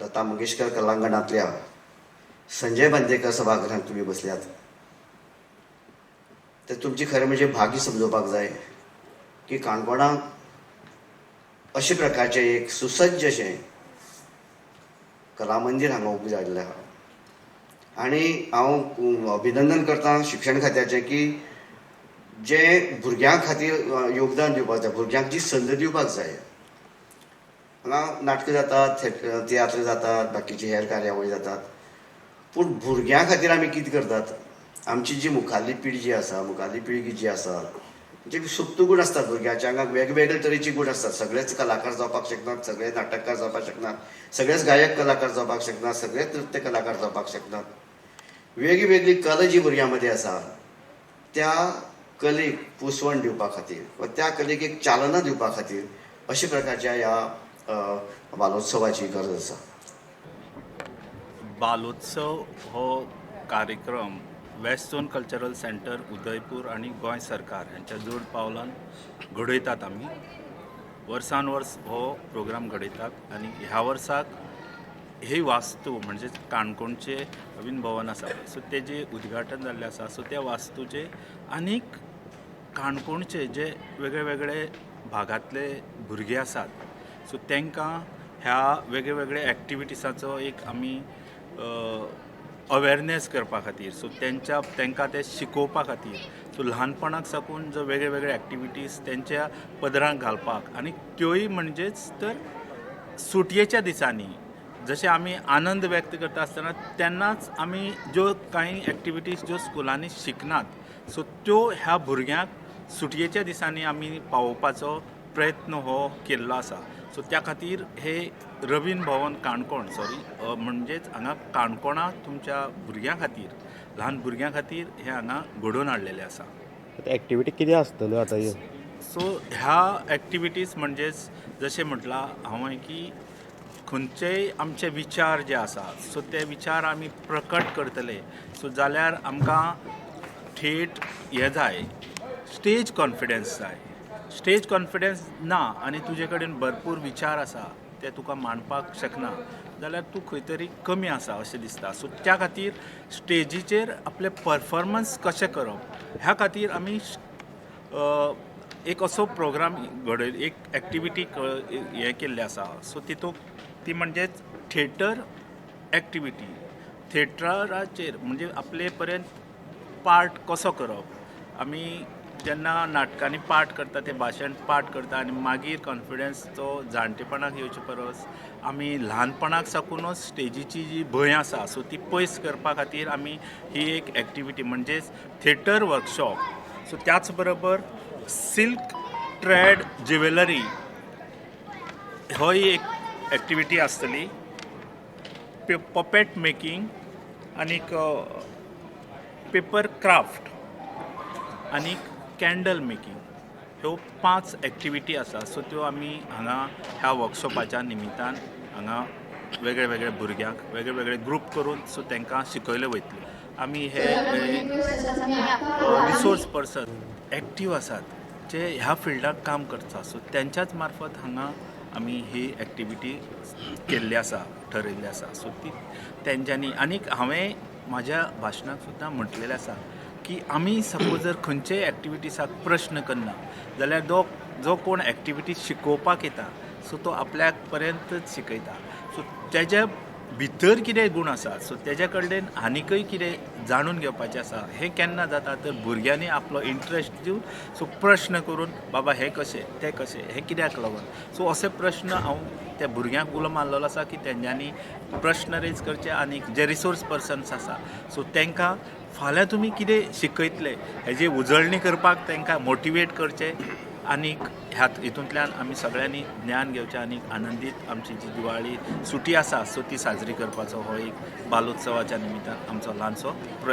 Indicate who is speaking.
Speaker 1: लता मंगेशकर कलांगणातल्या संजय बांदेकर सभागृहात तुम्ही बसल्यात तर तुमची खरं म्हणजे भागी समजोवपाक जाय की काणकोणाक अशा प्रकारचे एक सुसज्ज अशें कला मंदिर हांगा उबें जाल्लें आहा. आनी हांव अभिनंदन करता शिक्षण खात्याचें की जे भुरग्यां खातीर योगदान दिवपाक जाय, भुरग्यांक जी संद दिवपाक जाय. हांगा नाटकां जातात, तियात्र जातात, बाकीचे हेर कार्यावळी जातात, पूण भुरग्यां खातीर आमी कितें करतात? आमची जी मुखाल्ली पिढी जी आसा, मुखाल्ली पिळगी जी आसा, जे सुप्त गूण आसतात भुरग्याच्या आंगाक, वेगवेगळे तरेची गूण आसतात. सगळेच कलाकार जावपाक शकनात, सगळे नाटककार जावपाक शकनात, सगळेच गायक कलाकार जावपाक शकनात, सगळेच नृत्य कलाकार जावपाक शकनात. वेगळी कला जी भुरग्यां मदीं आसा त्या कलेक पुसवण दिवपा खातीर वा त्या कलेक एक चालना दिवपा खातीर अशा प्रकारच्या ह्या बालोत्सवाची गरज आसा.
Speaker 2: बालोत्सव हो कार्यक्रम waste zone cultural centre Udaipur आणि गोंय सरकार यांच्या जोड पावलान घडयतात. आमी वर्सान वर्स हो प्रोग्राम घडयतात आणि ह्या वर्साक ही वास्तू म्हणजे काणकोणचे नवीन भवन आसा सो तेजे उद्घाटन जाल्लें आसा. सो त्या वास्तूचे आनीक काणकोणचे जे वेगळे वेगळे भागांतले भुरगे आसात सो तांकां ह्या वेगळे वेगळे एक्टिविटीसाचो एक आमी अवेरनेस करपा खातीर सो तांकां ते शिकोवपा खातीर सो ल्हानपणाक साकून जो वेगळे वेगळे एक्टिविटीज तेंच्या पदराक घालपाक आनी त्योय म्हणजेच तर सुटयेच्या दिसांनी जशें आमी आनंद व्यक्त करता आसतना तेन्नाच आमी ज्यो कांय एक्टिविटीज ज्यो स्कुलांनी शिकनात सो त्यो ह्या भुरग्यांक सुटयेच्या दिसांनी आमी पावोवपाचो प्रयत्न हो केल्लो आसा. सो त्या खातीर हे रवीन भवन काणकोण म्हणजेच हांगा काणकोणा तुमच्या भुरग्यां खातीर ल्हान भुरग्यां खातीर हे हांगा घडोवन हाडलेले आसा.
Speaker 3: एक्टिविटी कितें आसतल्यो आतां ह्यो?
Speaker 2: सो ह्या एक्टिविटीज म्हणजेच जशें म्हटलां हांवें की खंयचेय आमचे विचार जे आसा सो ते विचार आमी प्रकट करतले सो जाल्यार आमकां थेट हे जाय स्टेज कॉन्फिडन्स जाय. स्टेज कॉन्फिडन्स ना आनी तुजे कडेन भरपूर विचार आसा ते तुका मांडपाक शकना जाल्यार तूं खंय तरी कमी आसा अशें दिसता. सो त्या खातीर स्टेजीचेर आपले परफॉर्मन्स कशें करप ह्या खातीर आमी एक असो प्रोग्राम एक एक्टिविटी हे केल्ले आसा. सो ती म्हणजेच थिएटर एक्टिविटी. थिएटराचेर म्हणजे आपले पर्यंत पार्ट कसो करप. आमी जेन्ना नाटकांनी पार्ट करता ते भाशण पार्ट करता आनी मागीर कॉन्फिडन्स जाणटेपणाक येवचे परस आमी ल्हानपणाक साकूनच स्टेजीची जी भंय आसा सो ती पयस करपा खातीर आमी ही एक एक्टिविटी म्हणजेच थिएटर वर्कशॉप. सो त्याच बरोबर सिल्क ट्रेड ज्युवेलरी होय एक एक्टिविटी आसतली. पपेट मेकिंग आनीक पेपर क्राफ्ट आनीक कॅन्डल मेकिंग ह्यो 5 एक्टिविटी आसा. सो त्यो आमी हांगा ह्या वर्कशॉपाच्या निमित्तान हांगा वेगळे वेगळे भुरग्यांक वेगळे वेगळे ग्रूप करून सो तांकां शिकयले वयतले. आमी हे रिसोर्स पर्सन एक्टीव आसात जे ह्या फिल्डाक काम करता सो त्यांच्याच मार्फत हांगा आमी ही एक्टिविटी केल्ली आसा, ठरयल्ली आसा. सो ती तेंच्यांनी आनीक हांवें म्हाज्या भाशणाक सुद्दां म्हटलेलें आसा की आमी सपोज जर खंयचेय एक्टिविटीसाक प्रश्न करना जाल्यार जो कोण एक्टिविटी शिकोवपाक येता सो तो आपल्याक पर्यंतच शिकयता. सो तेज्या भितर कितें गूण आसा सो तेज्या कडल्यान आनीकय कितें जाणून घेवपाचें आसा हें केन्ना जाता तर भुरग्यांनी आपलो इंट्रस्ट दिवन सो प्रश्न करून बाबा हें कशें तें कशें हें कित्याक लागून सो असे प्रश्न हांव त्या भुरग्यांक उलो मारलेलो आसा की तेंच्यांनी प्रश्न रेज करचे. आनीक जे रिसोर्स पर्सन्स आसा सो तांकां फाल्यां तुमी कितें शिकयतले हेजी उजळणी करपाक तांकां मोटिवेट करचें आनीक हितूंतल्यान आमी सगळ्यांनी ज्ञान घेवचें आनीक आनंदीत आमची जी दिवाळी सुटी आसा सो ती साजरी करपाचो हो एक बालोत्सवाच्या निमित्तान आमचो ल्हानसो प्रयत्न.